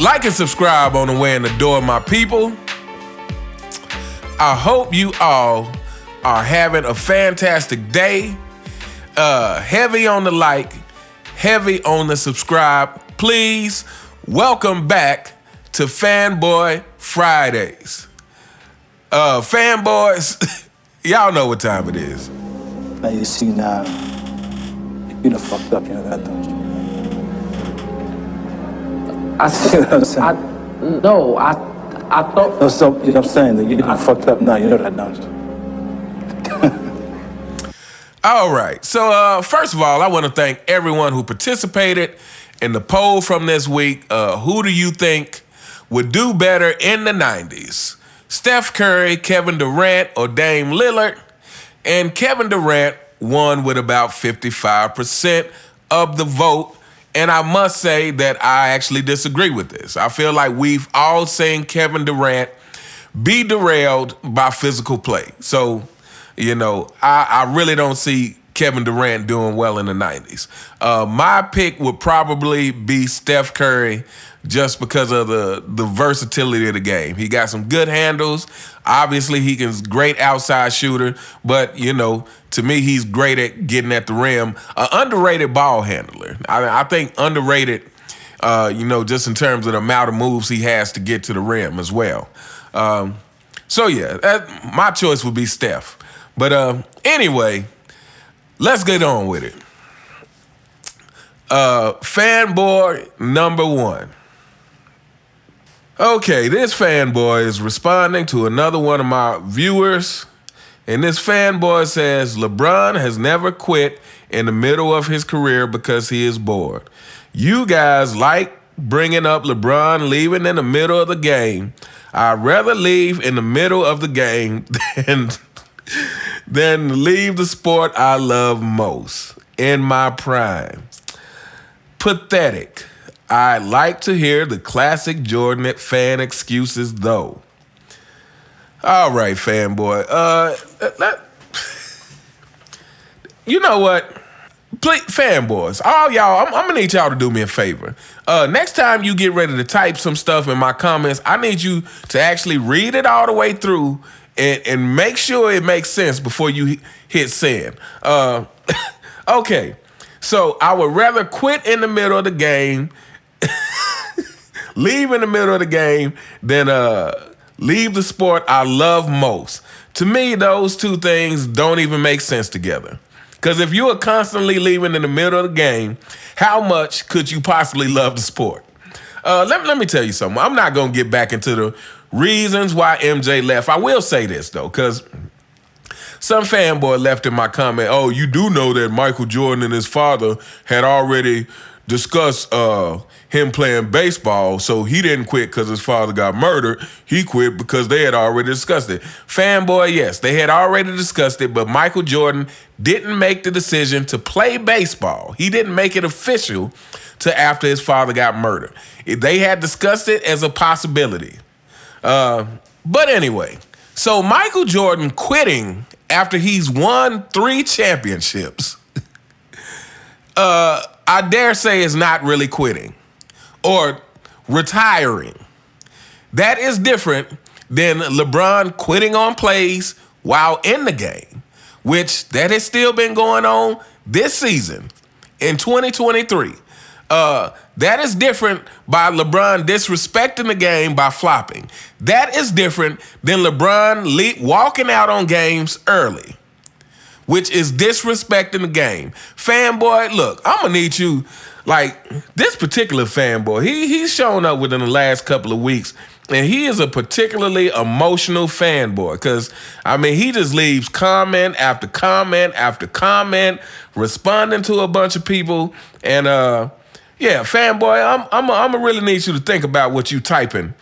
Like and subscribe on the way in the door, my people. I hope you all are having a fantastic day. Heavy on the like, heavy on the subscribe. Please welcome back to Fanboy Fridays. Fanboys, y'all know what time it is. Now you see now, you done fucked up, you know that, don't you? I See what I'm saying? I thought. No, so, you know what I'm saying? That you done fucked up now, you know that, don't you? All right. So, first of all, I want to thank everyone who participated in the poll from this week. Who do you think would do better in the 90s? Steph Curry, Kevin Durant, or Dame Lillard? And Kevin Durant won with about 55% of the vote. And I must say that I actually disagree with this. I feel like we've all seen Kevin Durant be derailed by physical play. So, you know, I really don't see Kevin Durant doing well in the 90s. My pick would probably be Steph Curry just because of the versatility of the game. He got some good handles. Obviously, he's a great outside shooter, but, you know, to me, he's great at getting at the rim. An underrated ball handler. I think underrated, just in terms of the amount of moves he has to get to the rim as well. My choice would be Steph. But anyway, let's get on with it. Fanboy number one. Okay, this fanboy is responding to another one of my viewers. And this fanboy says, LeBron has never quit in the middle of his career because he is bored. You guys like bringing up LeBron leaving in the middle of the game. I'd rather leave in the middle of the game than leave the sport I love most in my prime. Pathetic. I like to hear the classic Jordan fan excuses, though. All right, fanboy. You know what? Please, fanboys, all y'all, I'm gonna need y'all to do me a favor. Next time you get ready to type some stuff in my comments, I need you to actually read it all the way through and make sure it makes sense before you hit send. Okay, so I would rather quit in the middle of the game, leave in the middle of the game, than leave the sport I love most. To me, those two things don't even make sense together. Because if you are constantly leaving in the middle of the game, how much could you possibly love the sport? Let me tell you something. I'm not going to get back into the reasons why MJ left. I will say this, though, because some fanboy left in my comment, oh, you do know that Michael Jordan and his father had already discussed him playing baseball, so he didn't quit because his father got murdered. He quit because they had already discussed it. Fanboy, yes, they had already discussed it, but Michael Jordan didn't make the decision to play baseball. He didn't make it official till after his father got murdered. They had discussed it as a possibility. But anyway, so Michael Jordan quitting after he's won 3 championships, I dare say is not really quitting or retiring. That is different than LeBron quitting on plays while in the game, which that has still been going on this season in 2023. That is different by LeBron disrespecting the game by flopping. That is different than LeBron walking out on games early, which is disrespecting the game. Fanboy, look, I'm going to need you, like, this particular fanboy, he's shown up within the last couple of weeks, and he is a particularly emotional fanboy because, I mean, he just leaves comment after comment after comment, responding to a bunch of people, and, fanboy, I'm going to really need you to think about what you typing.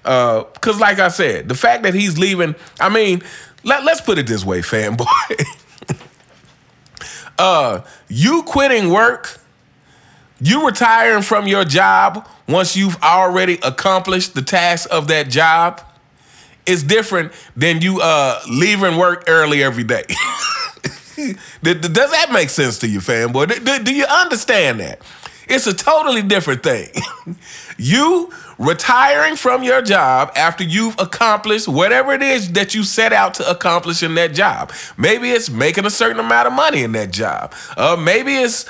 Because, like I said, the fact that he's leaving, I mean, let's put it this way, fanboy. You quitting work, you retiring from your job once you've already accomplished the task of that job is different than you leaving work early every day. Does that make sense to you, fanboy? Do you understand that? It's a totally different thing. You retiring from your job after you've accomplished whatever it is that you set out to accomplish in that job. Maybe it's making a certain amount of money in that job. Maybe it's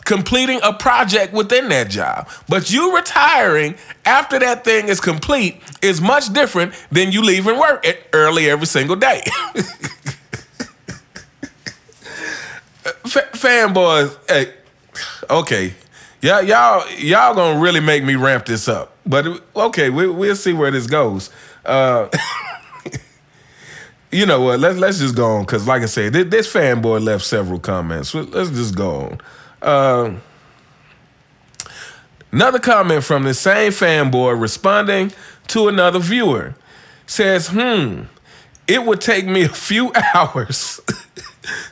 completing a project within that job. But you retiring after that thing is complete is much different than you leaving work early every single day. Fanboys, hey, okay. Y'all gonna really make me ramp this up. But okay, we'll see where this goes. You know what? Let's just go on, because like I said, this fanboy left several comments. Let's just go on. Another comment from the same fanboy responding to another viewer says, it would take me a few hours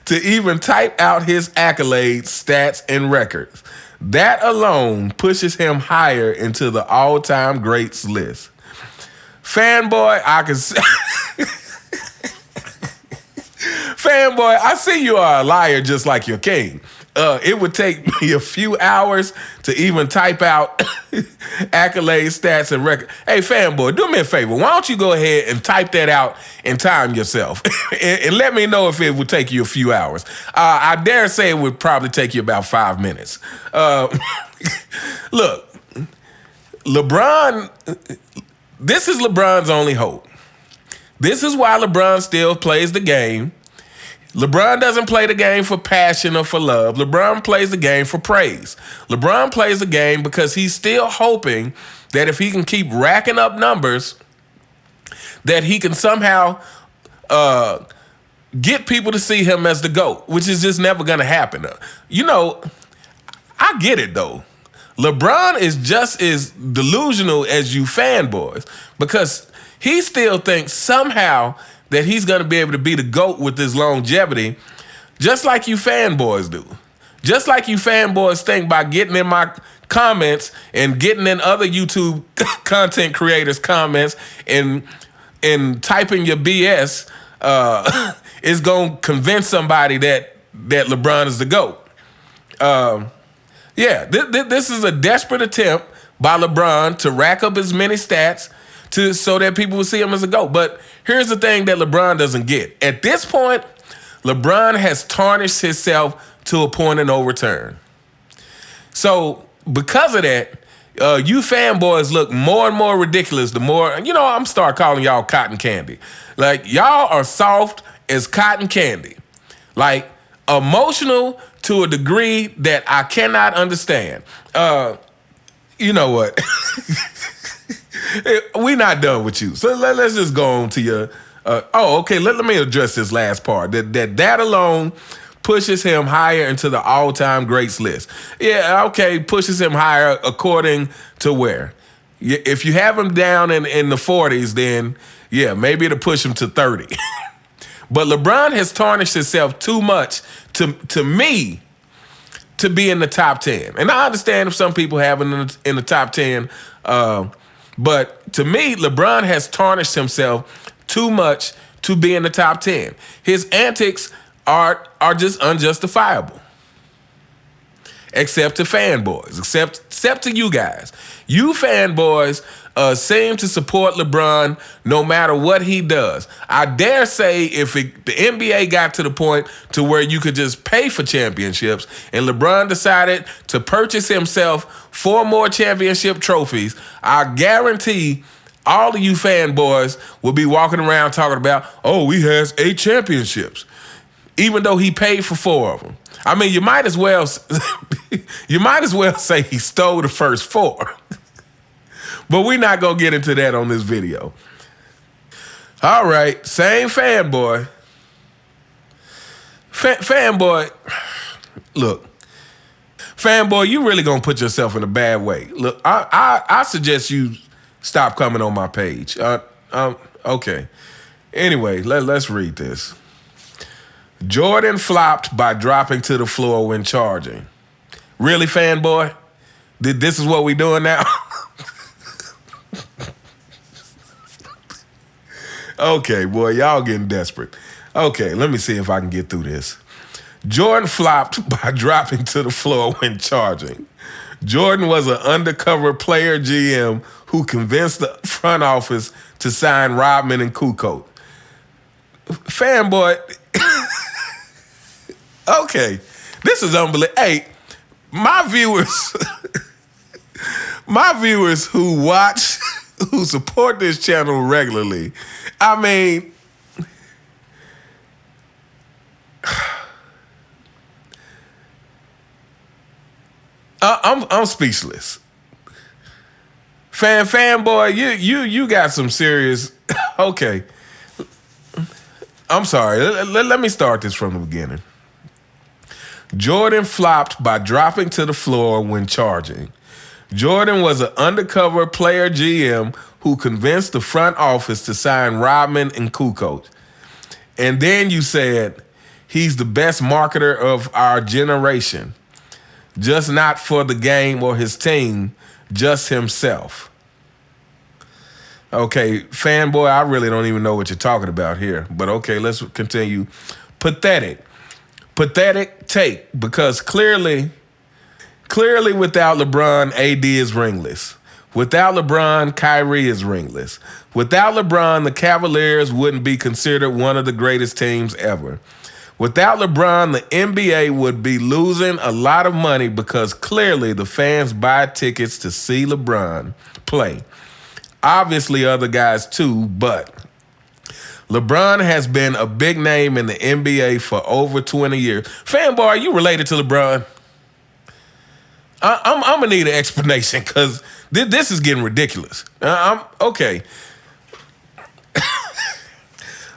to even type out his accolades, stats, and records. That alone pushes him higher into the all-time greats list. Fanboy, I can say... Fanboy, I see you are a liar just like your king. It would take me a few hours to even type out accolades, stats, and records. Hey, fanboy, do me a favor. Why don't you go ahead and type that out and time yourself and let me know if it would take you a few hours. I dare say it would probably take you about 5 minutes. Look, LeBron, this is LeBron's only hope. This is why LeBron still plays the game. LeBron doesn't play the game for passion or for love. LeBron plays the game for praise. LeBron plays the game because he's still hoping that if he can keep racking up numbers, that he can somehow get people to see him as the GOAT, which is just never going to happen. You know, I get it, though. LeBron is just as delusional as you fanboys, because he still thinks somehow that he's going to be able to be the GOAT with his longevity, just like you fanboys do. Just like you fanboys think by getting in my comments and getting in other YouTube content creators' comments and typing your BS is going to convince somebody that LeBron is the GOAT. This is a desperate attempt by LeBron to rack up as many stats so that people will see him as a GOAT. But here's the thing that LeBron doesn't get. At this point, LeBron has tarnished himself to a point of no return. So because of that, you fanboys look more and more ridiculous the more, I'm start calling y'all cotton candy. Like, y'all are soft as cotton candy. Like, emotional to a degree that I cannot understand. You know what? We're not done with you. So let's just go on to your... okay, let me address this last part. That alone pushes him higher into the all-time greats list. Yeah, okay, pushes him higher according to where? If you have him down in the 40s, then, yeah, maybe it'll push him to 30. But LeBron has tarnished himself too much to me to be in the top 10. And I understand if some people have him in the top 10, but to me, LeBron has tarnished himself too much to be in the top 10. His antics are just unjustifiable. Except to fanboys, except to you guys. You fanboys seem to support LeBron no matter what he does. I dare say if the NBA got to the point to where you could just pay for championships and LeBron decided to purchase himself 4 more championship trophies, I guarantee all of you fanboys will be walking around talking about, oh, he has 8 championships, even though he paid for 4 of them. I mean, you might as well say he stole the first 4. But we're not going to get into that on this video. All right, same fanboy. Fanboy, look. Fanboy, you really going to put yourself in a bad way. Look, I suggest you stop coming on my page. Okay. Anyway, let's read this. Jordan flopped by dropping to the floor when charging. Really, fanboy? This is what we doing now? Okay, boy, y'all getting desperate. Okay, let me see if I can get through this. Jordan flopped by dropping to the floor when charging. Jordan was an undercover player GM who convinced the front office to sign Rodman and Kukoc. Fanboy, okay, this is unbelievable. Hey, my viewers who watch, who support this channel regularly, I mean, I'm speechless. Fanboy, you got some serious. Okay, I'm sorry. Let me start this from the beginning. Jordan flopped by dropping to the floor when charging. Jordan was an undercover player GM who convinced the front office to sign Rodman and Kukoc. And then you said he's the best marketer of our generation. Just not for the game or his team, just himself. Okay, Fanboy, I really don't even know what you're talking about here. But okay, let's continue. Pathetic take, because clearly without LeBron, AD is ringless. Without LeBron, Kyrie is ringless. Without LeBron, the Cavaliers wouldn't be considered one of the greatest teams ever. Without LeBron, the NBA would be losing a lot of money because clearly the fans buy tickets to see LeBron play. Obviously other guys too, but LeBron has been a big name in the NBA for over 20 years. Fanboy, are you related to LeBron? I'm gonna need an explanation because this is getting ridiculous. Okay.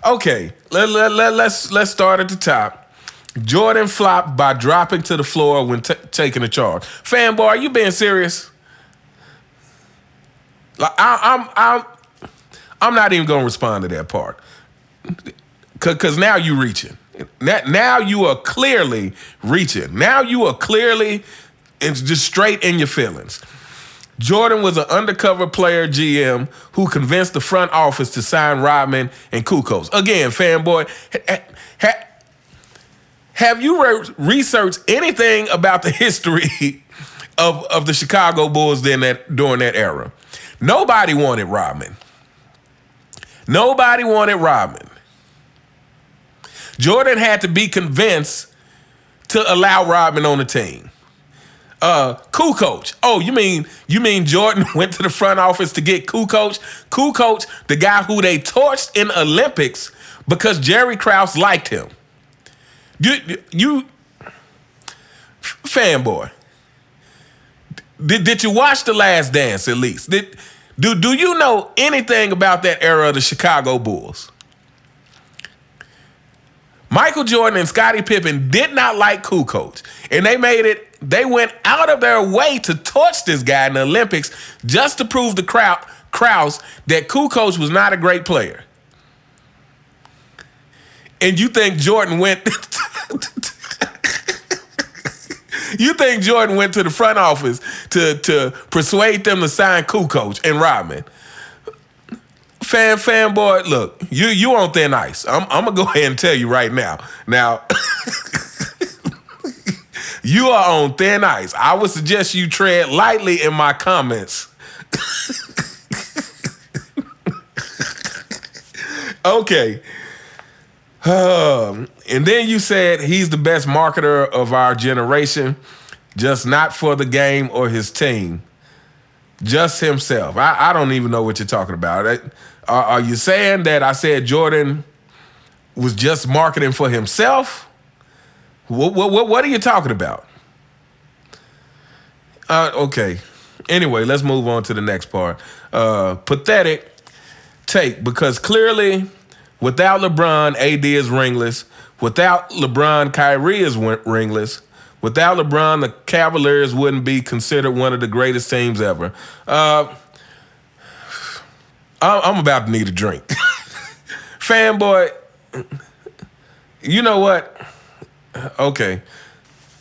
Okay, let's start at the top. Jordan flopped by dropping to the floor when taking a charge. Fanboy, are you being serious? Like I'm not even gonna respond to that part. Cause now you reaching. Now you are clearly reaching. Now you are clearly just straight in your feelings. Jordan was an undercover player GM who convinced the front office to sign Rodman and Kukoc. Again, Fanboy, have you researched anything about the history of the Chicago Bulls during that era? Nobody wanted Rodman. Nobody wanted Rodman. Jordan had to be convinced to allow Rodman on the team. Kukoc. Oh, you mean Jordan went to the front office to get Kukoc? Kukoc, the guy who they torched in Olympics because Jerry Krause liked him. You Fanboy. Did you watch The Last Dance at least? Do you know anything about that era of the Chicago Bulls? Michael Jordan and Scottie Pippen did not like Kukoc, and they went out of their way to torch this guy in the Olympics just to prove to Krause that Kukoc was not a great player. And you think Jordan went You think Jordan went to the front office to persuade them to sign Kukoc and Rodman? Fanboy, look, you on thin ice. I'm gonna go ahead and tell you right now. Now, you are on thin ice. I would suggest you tread lightly in my comments. Okay. And then you said he's the best marketer of our generation, just not for the game or his team, just himself. I don't even know what you're talking about. Are you saying that I said Jordan was just marketing for himself? What are you talking about? Okay. Anyway, let's move on to the next part. Pathetic take, because clearly without LeBron, AD is ringless. Without LeBron, Kyrie is ringless. Without LeBron, the Cavaliers wouldn't be considered one of the greatest teams ever. I'm about to need a drink. Fanboy, you know what? Okay.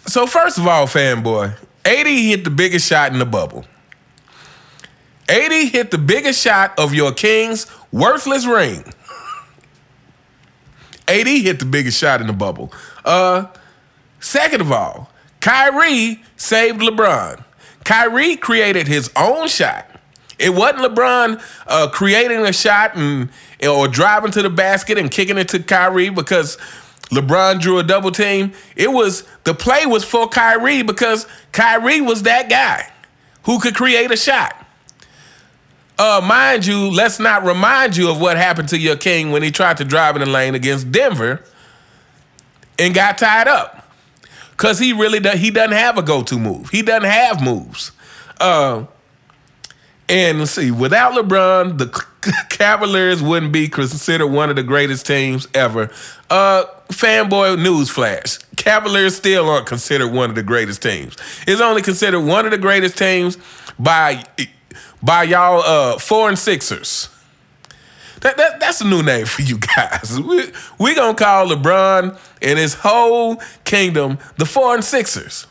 So first of all, Fanboy, AD hit the biggest shot in the bubble. AD hit the biggest shot of your Kings' worthless ring. AD hit the biggest shot in the bubble. Second of all, Kyrie saved LeBron. Kyrie created his own shot. It wasn't LeBron creating a shot or driving to the basket and kicking it to Kyrie because LeBron drew a double team. The play was for Kyrie because Kyrie was that guy who could create a shot. Mind you, let's not remind you of what happened to your king when he tried to drive in the lane against Denver and got tied up. Because he doesn't have a go-to move. He doesn't have moves. And let's see, without LeBron, the Cavaliers wouldn't be considered one of the greatest teams ever. Fanboy newsflash. Cavaliers still aren't considered one of the greatest teams. It's only considered one of the greatest teams by y'all 4 and 6ers. That's a new name for you guys. We gonna call LeBron and his whole kingdom the 4 and 6ers.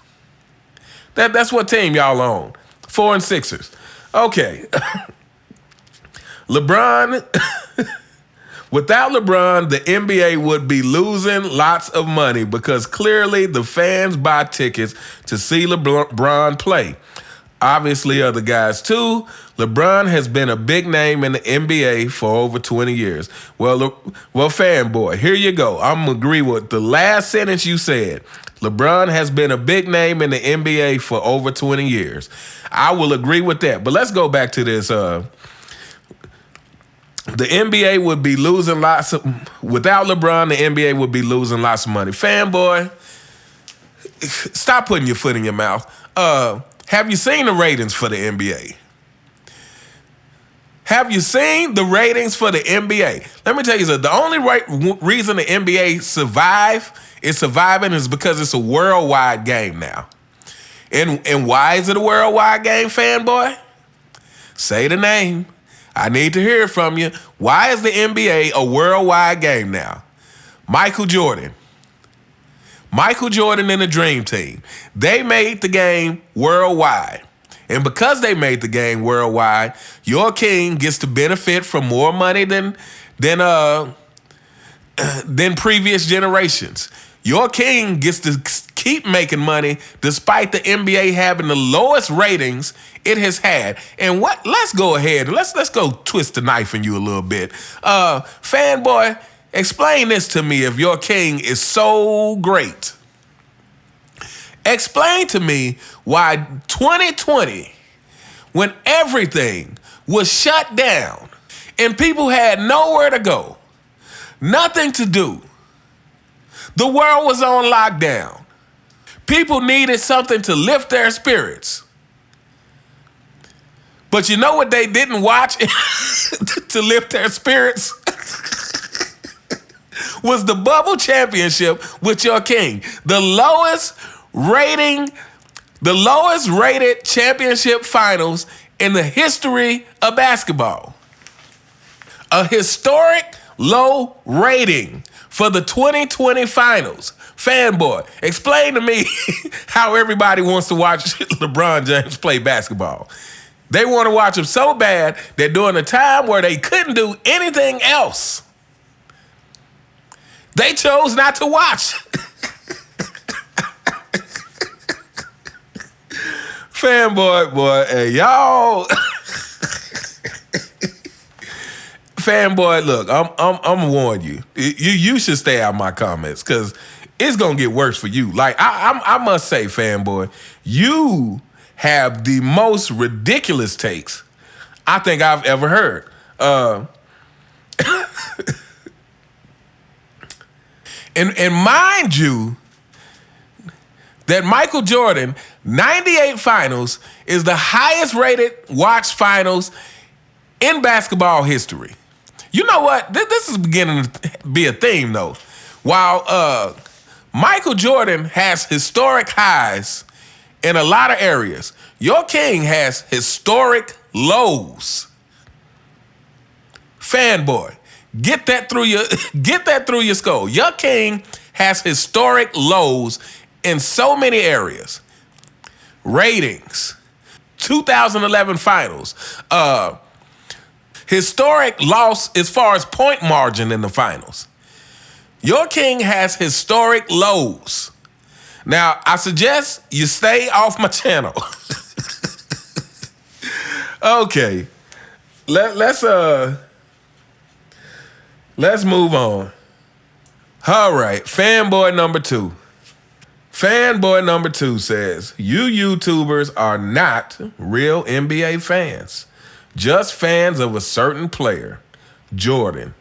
That's what team y'all own. 4 and 6ers. Okay. LeBron. Without LeBron, the NBA would be losing lots of money because clearly the fans buy tickets to see LeBron play. Obviously, other guys too. LeBron has been a big name in the NBA for over 20 years. Well, fanboy, here you go. I'm going to agree with the last sentence you said. LeBron has been a big name in the NBA for over 20 years. I will agree with that. But let's go back to this. The NBA would be losing without LeBron, the NBA would be losing lots of money. Fanboy, stop putting your foot in your mouth. Have you seen the ratings for the NBA? Have you seen the ratings for the NBA? Let me tell you something. The only reason the NBA surviving is because it's a worldwide game now. And why is it a worldwide game, fanboy? Say the name. I need to hear it from you. Why is the NBA a worldwide game now? Michael Jordan and the Dream Team. They made the game worldwide. And because they made the game worldwide, your king gets to benefit from more money than previous generations. Your king gets to keep making money despite the NBA having the lowest ratings it has had. And let's go ahead and let's go twist the knife in you a little bit. Fanboy, explain this to me if your king is so great. Explain to me why 2020, when everything was shut down and people had nowhere to go, nothing to do, the world was on lockdown, people needed something to lift their spirits. But you know what they didn't watch to lift their spirits? Was the bubble championship with your king. The lowest rated championship finals in the history of basketball. A historic low rating for the 2020 finals. Fanboy, explain to me how everybody wants to watch LeBron James play basketball. They want to watch him so bad that during a time where they couldn't do anything else, they chose not to watch. Fanboy, boy, hey, y'all. Fanboy, look, I'm warning you. You should stay out of my comments because it's gonna get worse for you. Like I must say, fanboy, you have the most ridiculous takes I think I've ever heard. And mind you, that Michael Jordan 98 finals is the highest rated watched finals in basketball history. You know what? This is beginning to be a theme, though. While Michael Jordan has historic highs in a lot of areas, your king has historic lows. Fanboy, get that through your skull. Your king has historic lows in so many areas. Ratings, 2011 finals, historic loss as far as point margin in the finals. Your king has historic lows. Now, I suggest you stay off my channel. Okay. Let's move on. All right, fanboy number 2. Fanboy number 2 says, you YouTubers are not real NBA fans, just fans of a certain player, Jordan.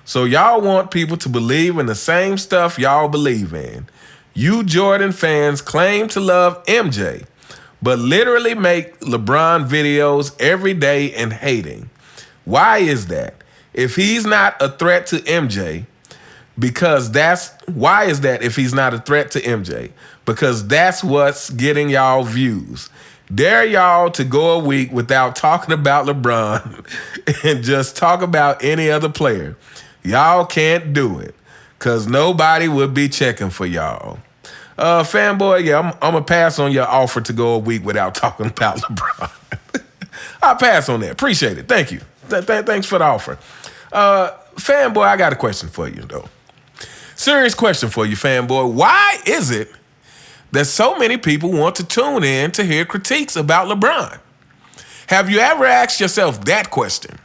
So y'all want people to believe in the same stuff y'all believe in. You Jordan fans claim to love MJ, but literally make LeBron videos every day and hating. Why is that? If he's not a threat to MJ, why is that if he's not a threat to MJ? Because that's what's getting y'all views. Dare y'all to go a week without talking about LeBron and just talk about any other player. Y'all can't do it because nobody would be checking for y'all. Fanboy, yeah, I'm going to pass on your offer to go a week without talking about LeBron. I'll pass on that. Appreciate it. Thank you. Thanks for the offer. Fanboy, I got a question for you, though. Serious question for you, fanboy. Why is it that so many people want to tune in to hear critiques about LeBron? Have you ever asked yourself that question?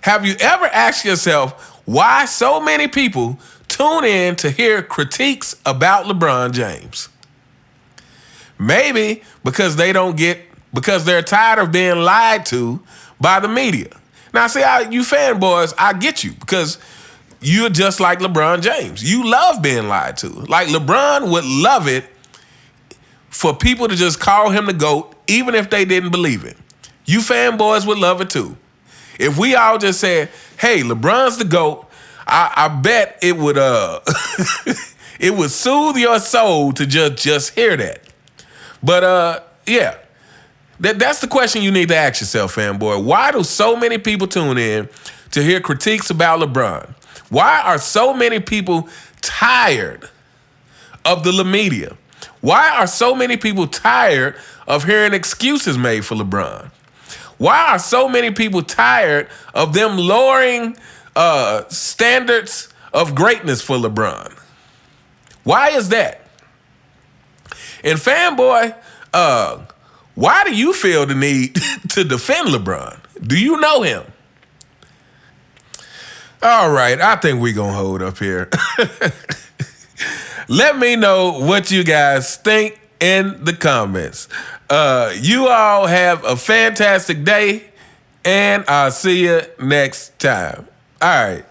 Have you ever asked yourself why so many people tune in to hear critiques about LeBron James? Maybe because because they're tired of being lied to by the media. Now, see, you fanboys, I get you because you're just like LeBron James. You love being lied to. Like LeBron would love it for people to just call him the GOAT, even if they didn't believe it. You fanboys would love it too. If we all just said, hey, LeBron's the GOAT, I bet it would it would soothe your soul to just hear that. But yeah. That's the question you need to ask yourself, fanboy. Why do so many people tune in to hear critiques about LeBron? Why are so many people tired of the media? Why are so many people tired of hearing excuses made for LeBron? Why are so many people tired of them lowering standards of greatness for LeBron? Why is that? And fanboy, why do you feel the need to defend LeBron? Do you know him? All right, I think we're going to hold up here. Let me know what you guys think in the comments. You all have a fantastic day, and I'll see you next time. All right.